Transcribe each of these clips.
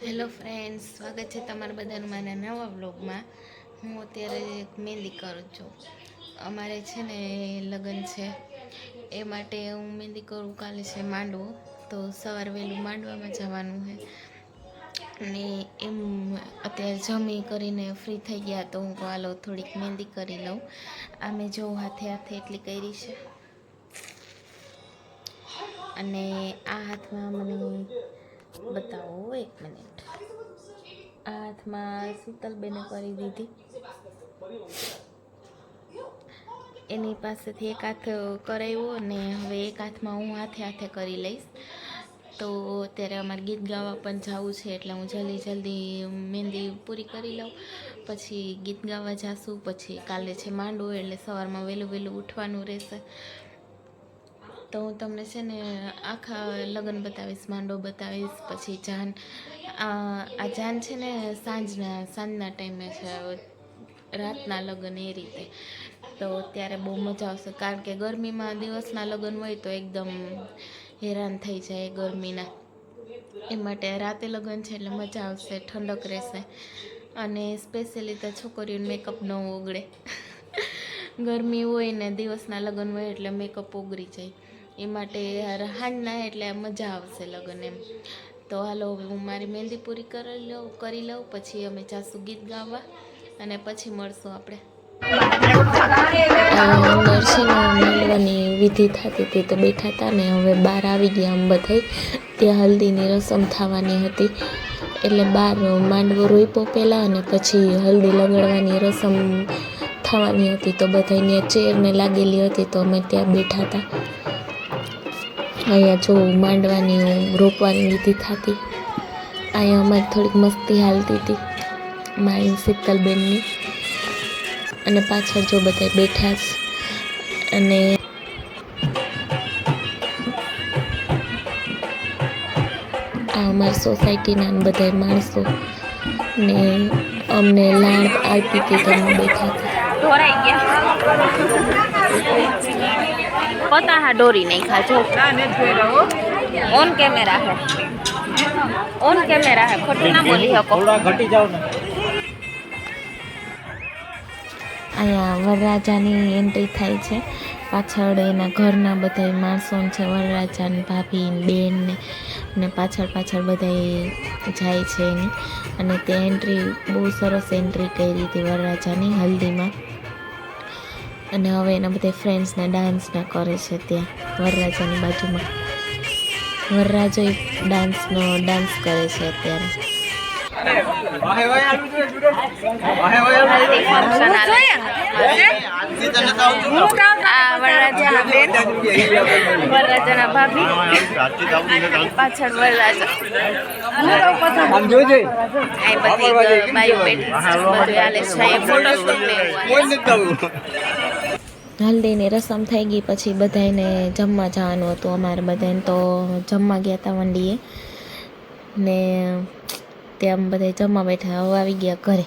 Hello friends, સ્વાગત છે તમારા બધાનું મારા નવા વ્લોગમાં. હું અત્યારે મહેંદી કરું છું. અમારે છે ને લગ્ન છે, એ માટે હું મહેંદી કરું. કાલે છે માંડવો, તો સવારે વહેલું માંડવામાં જવાનું છે. અને એમ અત્યારે જમી કરીને ફ્રી થઈ ગયા, તો હું હાલો થોડીક મહેંદી કરી લઉં. આ મેં જો હાથે હાથે એટલી કરી છે. અને આ હાથમાં મને બતાવો, એક મિનિટ. આ હાથમાં શીતલબેને કરી દીધી. એની પાસેથી એક હાથ કરાવ્યો અને હવે એક હાથમાં હું હાથે હાથે કરી લઈશ. તો અત્યારે અમારે ગીત ગાવા પણ જવું છે, એટલે હું જલ્દી મહેંદી પૂરી કરી લઉં, પછી ગીત ગાવા જાશું. પછી કાલે છે માંડવો, એટલે સવારમાં વહેલું ઉઠવાનું રહેશે. તો હું તમને છે ને આખા લગ્ન બતાવીશ, માંડવો બતાવીશ. પછી જાન, આ જાન છે ને સાંજના ટાઈમે છે, રાતના લગ્ન એ રીતે. તો ત્યારે બહુ મજા આવશે, કારણ કે ગરમીમાં દિવસના લગ્ન હોય તો એકદમ હેરાન થઈ જાય ગરમીના. એ માટે રાતે લગ્ન છે એટલે મજા આવશે, ઠંડક રહેશે. અને સ્પેશિયલી તો છોકરીઓને મેકઅપ ન ઓગળે. ગરમી હોય ને દિવસના લગ્ન હોય એટલે મેકઅપ ઓગળી જાય. એ માટે હાંજના એટલે મજા આવશે લગ્ન એમ. તો હાલો, હું મારી મહેંદી પૂરી કરી લઉં, પછી અમે જાશું ગીત ગાવા, અને પછી મળશું આપણે. માંડવાની વિધિ થતી હતી તો બેઠા હતા ને, હવે બહાર આવી ગયા આમ બધા. ત્યાં હલ્દીની રસમ થવાની હતી, એટલે બહાર માંડવો રોપ્યો પહેલાં, અને પછી હલ્દી લગાડવાની રસમ થવાની હતી. તો બધા ત્યાં ચેરને લાગેલી હતી, તો અમે ત્યાં બેઠા હતા. અહીંયા જો માંડવાની રોપવાની વિધિ થતી. અહીંયા અમારી થોડીક મસ્તી હાલતી હતી, મારી શીતલબેનની. અને પાછળ જો બધા બેઠા જ. અને આ અમારી સોસાયટીના બધા માણસો ને અમને લાડ આપી હતી, તો અમે બેઠા હતા. પતા ડોરી નહીં ખાજો. ઓન કેમેરા હે, ખોટું ના બોલી શકો. અહીંયા વરરાજાની એન્ટ્રી થાય છે. પાછળ એના ઘરના બધા માણસો છે, વરરાજાની ભાભી બેન ને પાછળ બધા જાય છે એની. અને તે એન્ટ્રી બહુ સરસ એન્ટ્રી કરી હતી વરરાજાની હલ્દીમાં. અને હવે એના બધા ફ્રેન્ડ્સને ડાન્સને કરે છે ત્યાં વરરાજાની બાજુમાં. વરરાજો ડાન્સ કરે છે અત્યારે. વરરાજાના ભાભી, પાછળ વરરાજા. હલ્દીની રસમ થઈ ગઈ, પછી બધાને જમવા જવાનું હતું. અમારે બધાને તો જમવા ગયા હતા વંડીએ ને, ત્યાં બધા જમવા બેઠા. હવે આવી ગયા ઘરે.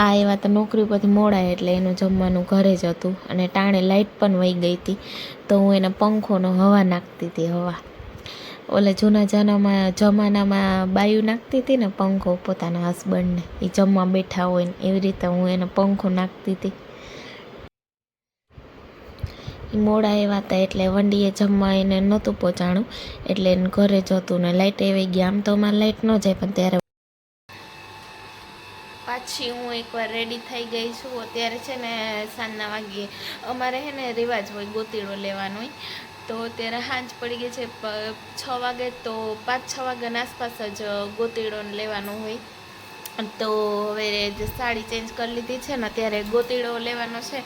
આ એવા તો નોકરી ઉપરથી મોડાય, એટલે એનું જમવાનું ઘરે જ હતું. અને ટાણે લાઇટ પણ વહી ગઈ હતી, તો હું એને પંખોનો હવા નાખતી હતી. હવા ઓલે જૂના જમાનામાં બાયું નાખતી હતી ને પંખો પોતાના હસબન્ડને, એ જમવા બેઠા હોય ને, એવી રીતે હું એને પંખો નાખતી હતી. મોડા એવા હતા એટલે વંડીએ જમવા એને નહોતું પહોંચાણું, એટલે એને ઘરે જ હતું. ને લાઇટ એવી ગયા. આમ તો અમારે લાઇટ ન જાય, પણ ત્યારે પાછી હું એકવાર રેડી થઈ ગઈ છું. અત્યારે છે ને સાંજના વાગ્યે અમારે છે ને રિવાજ હોય ગોતીડો લેવાનો હોય. તો અત્યારે સાંજ પડી ગઈ છે 6 વાગે, તો 5-6 વાગ્યાના આસપાસ જ ગોતીડો લેવાનો હોય. તો હવે જે સાડી ચેન્જ કરી લીધી છે ને, ત્યારે ગોતીડો લેવાનો છે.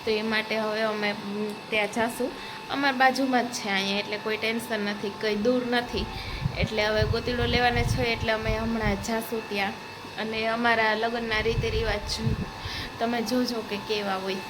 તો એ માટે હવે અમે ત્યાં જાશું. અમારા બાજુમાં જ છે અહીંયા, એટલે કોઈ ટેન્શન નથી, કંઈ દૂર નથી. એટલે હવે ગોતીડો લેવાને છે, એટલે અમે હમણાં જાશું ત્યાં. અને અમારા લગ્નના રીતિ રિવાજ તમે જોજો કે કેવા હોય.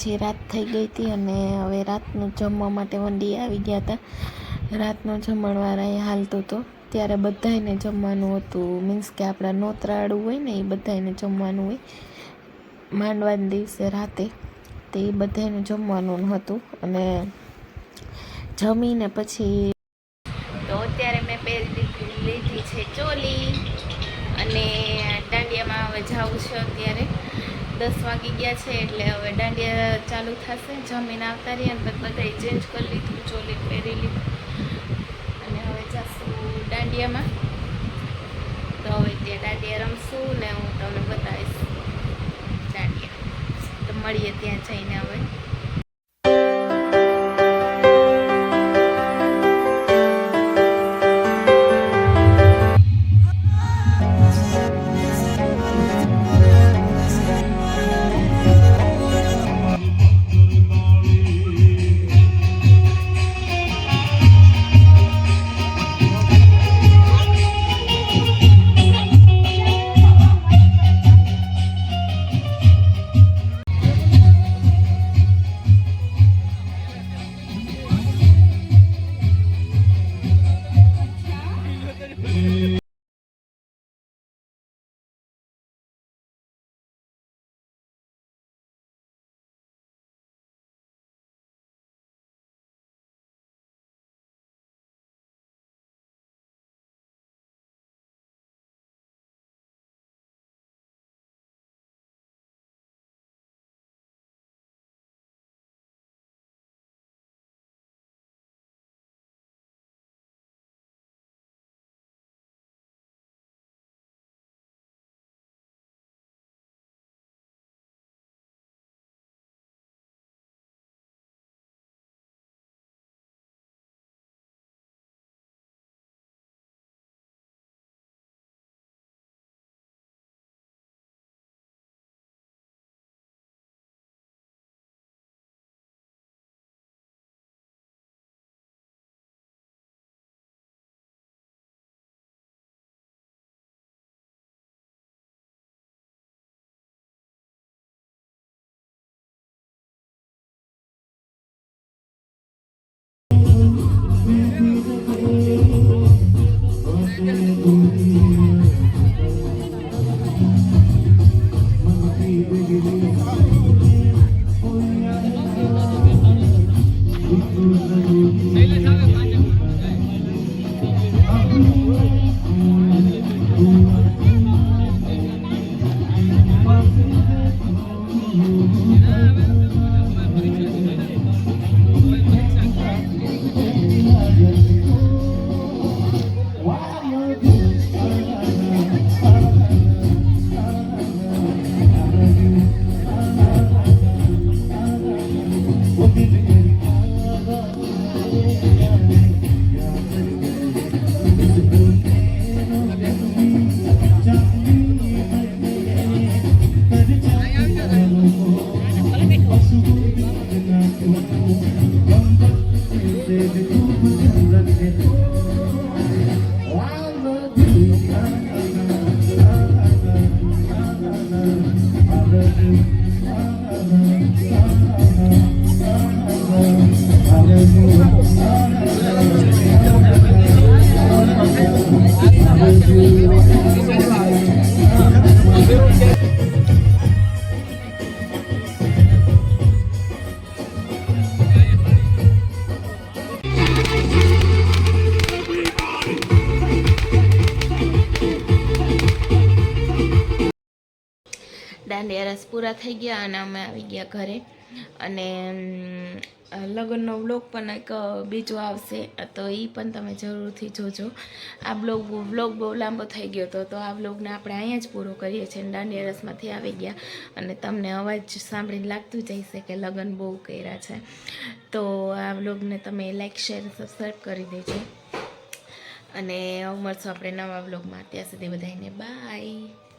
પછી રાત થઈ ગઈ હતી અને હવે રાતનું જમવા માટે વંડી આવી ગયા હતા. રાતનો જમણવાર એ હાલતો હતો ત્યારે બધાને જમવાનું હતું. મીન્સ કે આપણા નોતરાળું હોય ને એ બધાને જમવાનું હોય માંડવાના દિવસે રાતે, તે એ બધાને જમવાનું હતું. અને જમીને પછી તો અત્યારે મેં પહેરી લીધી છે ચોલી અને દાંડિયામાં હવે જવું છે. અત્યારે 10 વાગી ગયા છે એટલે હવે દાંડિયા ચાલુ થશે. જમીને આવતા રહીએ અને બધાએ ચેન્જ કરી લીધું, ચોલી પહેરી લીધું અને હવે જઈશું દાંડિયામાં. તો હવે ત્યાં દાંડિયા રમશું ને હું તમને બતાવીશ દાંડિયા. તો મળીએ ત્યાં જઈને હવે. દાંડિયા રસ પૂરા થઈ ગયા અને અમે આવી ગયા ઘરે. અને લગ્નનો વ્લોગ પણ એક બીજો આવશે, તો એ પણ તમે જરૂરથી જોજો. આ વ્લોગ બહુ લાંબો થઈ ગયો હતો, તો આ વ્લોગને આપણે અહીંયા જ પૂરો કરીએ છીએ. દાંડિયા રસમાંથી આવી ગયા અને તમને અવાજ સાંભળીને લાગતું જ હશે કે લગ્ન બહુ કર્યા છે. તો આ વ્લોગને તમે લાઈક, શેર, સબસ્ક્રાઈબ કરી દેજો અને મળશું આપણે નવા વ્લોગમાં. ત્યાં સુધી બધાને બાય.